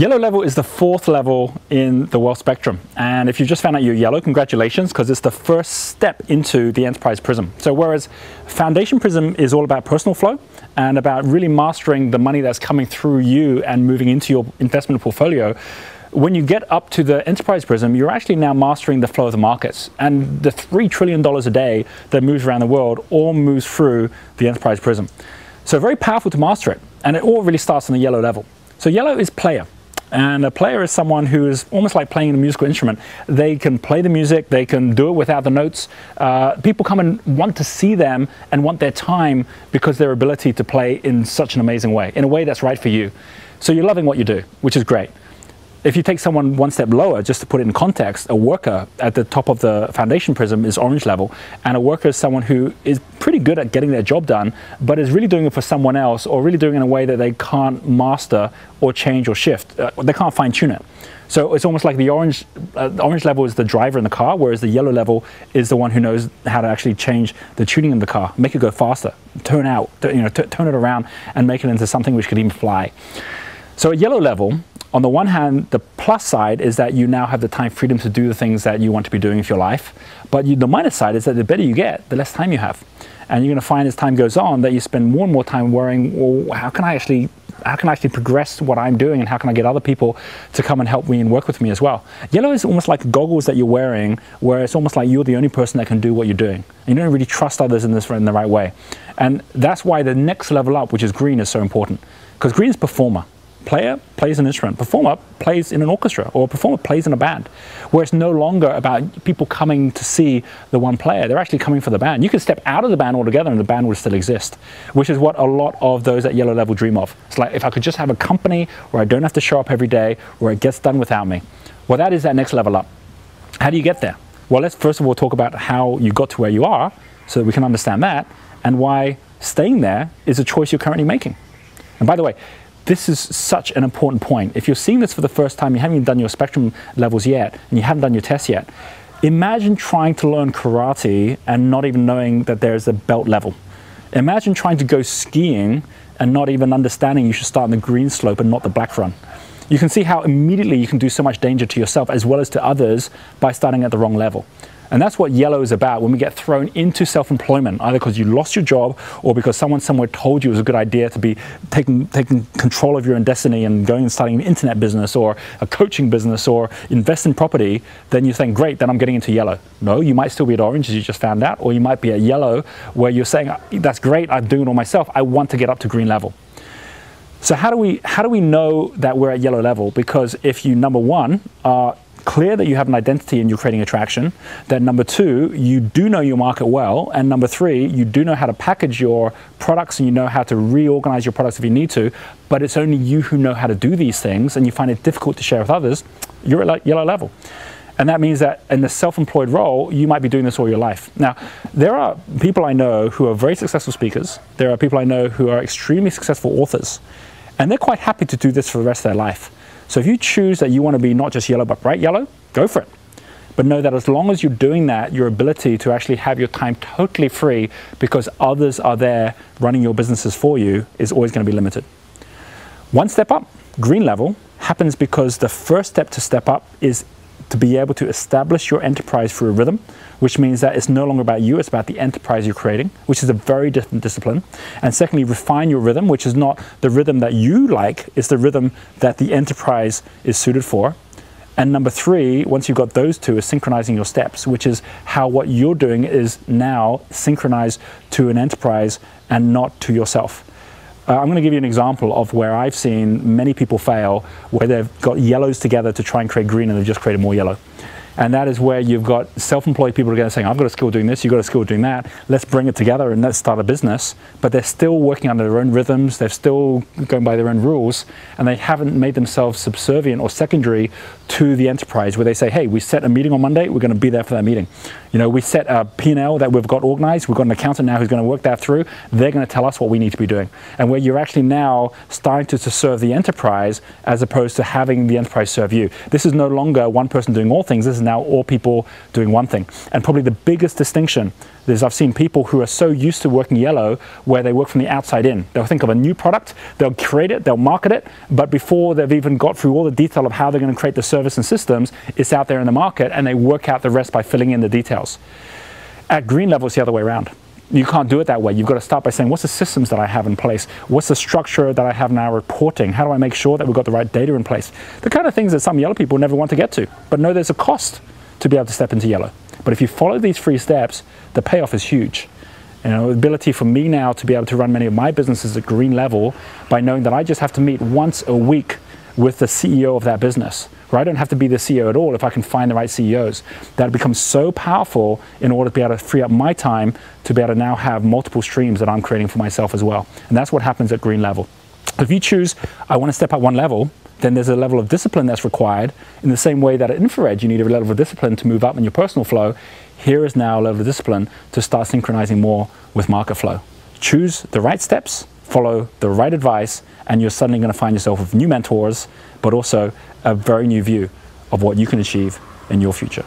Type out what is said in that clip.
Yellow level is the fourth level in the wealth spectrum. And if you just found out you're yellow, congratulations, because it's the first step into the enterprise prism. So whereas foundation prism is all about personal flow and about really mastering the money that's coming through you and moving into your investment portfolio, when you get up to the enterprise prism, you're actually now mastering the flow of the markets. And the $3 trillion a day that moves around the world all moves through the enterprise prism. So very powerful to master it. And it all really starts on the yellow level. So yellow is player. And a player is someone who is almost like playing a musical instrument. They can play the music, they can do it without the notes. People come and want to see them and want their time because their ability to play in such an amazing way, in a way that's right for you. So you're loving what you do, which is great. If you take someone one step lower, just to put it in context, a worker at the top of the foundation prism is orange level, and a worker is someone who is pretty good at getting their job done, but is really doing it for someone else, or really doing it in a way that they can't master or change or shift. They can't fine tune it. So it's almost like the orange level is the driver in the car, whereas the yellow level is the one who knows how to actually change the tuning of the car, make it go faster, turn it around, and make it into something which could even fly. So at yellow level, on the one hand, the plus side is that you now have the time freedom to do the things that you want to be doing with your life. But the minus side is that the better you get, the less time you have. And you're going to find as time goes on that you spend more and more time worrying, well, how can I actually progress what I'm doing, and how can I get other people to come and help me and work with me as well? Yellow is almost like goggles that you're wearing, where it's almost like you're the only person that can do what you're doing. You don't really trust others in the right way. And that's why the next level up, which is green, is so important. Because green is performer. Player plays an instrument, performer plays in an orchestra, or a performer plays in a band, where it's no longer about people coming to see the one player. They're actually coming for the band. You could step out of the band altogether and the band would still exist, which is what a lot of those at yellow level dream of. It's like, if I could just have a company where I don't have to show up every day, where it gets done without me. Well, that is that next level up. How do you get there? Well, let's first of all talk about how you got to where you are, so that we can understand that, and why staying there is a choice you're currently making. And by the way, this is such an important point. If you're seeing this for the first time, you haven't even done your spectrum levels yet, and you haven't done your tests yet, imagine trying to learn karate and not even knowing that there's a belt level. Imagine trying to go skiing and not even understanding you should start on the green slope and not the black run. You can see how immediately you can do so much danger to yourself as well as to others by starting at the wrong level. And that's what yellow is about when we get thrown into self-employment, either because you lost your job or because someone somewhere told you it was a good idea to be taking control of your own destiny and going and starting an internet business or a coaching business or invest in property. Then you think, great, then I'm getting into yellow. No, you might still be at orange, as you just found out, or you might be at yellow where you're saying, that's great, I'm doing it all myself, I want to get up to green level. So how do we know that we're at yellow level? Because if you, number one, are clear that you have an identity and you're creating attraction, then number two, you do know your market well, and number three, you do know how to package your products and you know how to reorganize your products if you need to, but it's only you who know how to do these things and you find it difficult to share with others, you're at yellow level. And that means that in the self-employed role, you might be doing this all your life. Now, there are people I know who are very successful speakers. There are people I know who are extremely successful authors, and they're quite happy to do this for the rest of their life. So if you choose that you want to be not just yellow, but bright yellow, go for it. But know that as long as you're doing that, your ability to actually have your time totally free because others are there running your businesses for you is always going to be limited. One step up, green level, happens because the first step to step up is to be able to establish your enterprise through a rhythm, which means that it's no longer about you, it's about the enterprise you're creating, which is a very different discipline. And secondly, refine your rhythm, which is not the rhythm that you like, it's the rhythm that the enterprise is suited for. And number three, once you've got those two, is synchronizing your steps, which is how what you're doing is now synchronized to an enterprise and not to yourself. I'm going to give you an example of where I've seen many people fail, where they've got yellows together to try and create green and they've just created more yellow. And that is where you've got self-employed people together saying, I've got a skill doing this, you've got a skill doing that, let's bring it together and let's start a business. But they're still working under their own rhythms, they're still going by their own rules, and they haven't made themselves subservient or secondary to the enterprise, where they say, hey, we set a meeting on Monday, we're going to be there for that meeting. You know, we set a P&L that we've got organized, we've got an accountant now who's going to work that through, they're going to tell us what we need to be doing. And where you're actually now starting to serve the enterprise as opposed to having the enterprise serve you. This is no longer one person doing all things, this is is now all people doing one thing. And probably the biggest distinction is I've seen people who are so used to working yellow where they work from the outside in. They'll think of a new product, they'll create it, they'll market it, but before they've even got through all the detail of how they're going to create the service and systems, it's out there in the market, and they work out the rest by filling in the details. At Green Level, it's the other way around. You can't do it that way. You've got to start by saying, what's the systems that I have in place? What's the structure that I have now reporting? How do I make sure that we've got the right data in place? The kind of things that some yellow people never want to get to, but know there's a cost to be able to step into yellow. But if you follow these 3 steps, the payoff is huge. You know, the ability for me now to be able to run many of my businesses at Green Level by knowing that I just have to meet once a week with the CEO of that business, where I don't have to be the CEO at all if I can find the right CEOs. That becomes so powerful in order to be able to free up my time to be able to now have multiple streams that I'm creating for myself as well. And that's what happens at Green Level. If you choose, I want to step up one level, then there's a level of discipline that's required. In the same way that at Infrared, you need a level of discipline to move up in your personal flow, here is now a level of discipline to start synchronizing more with market flow. Choose the right steps, follow the right advice, and you're suddenly going to find yourself with new mentors, but also a very new view of what you can achieve in your future.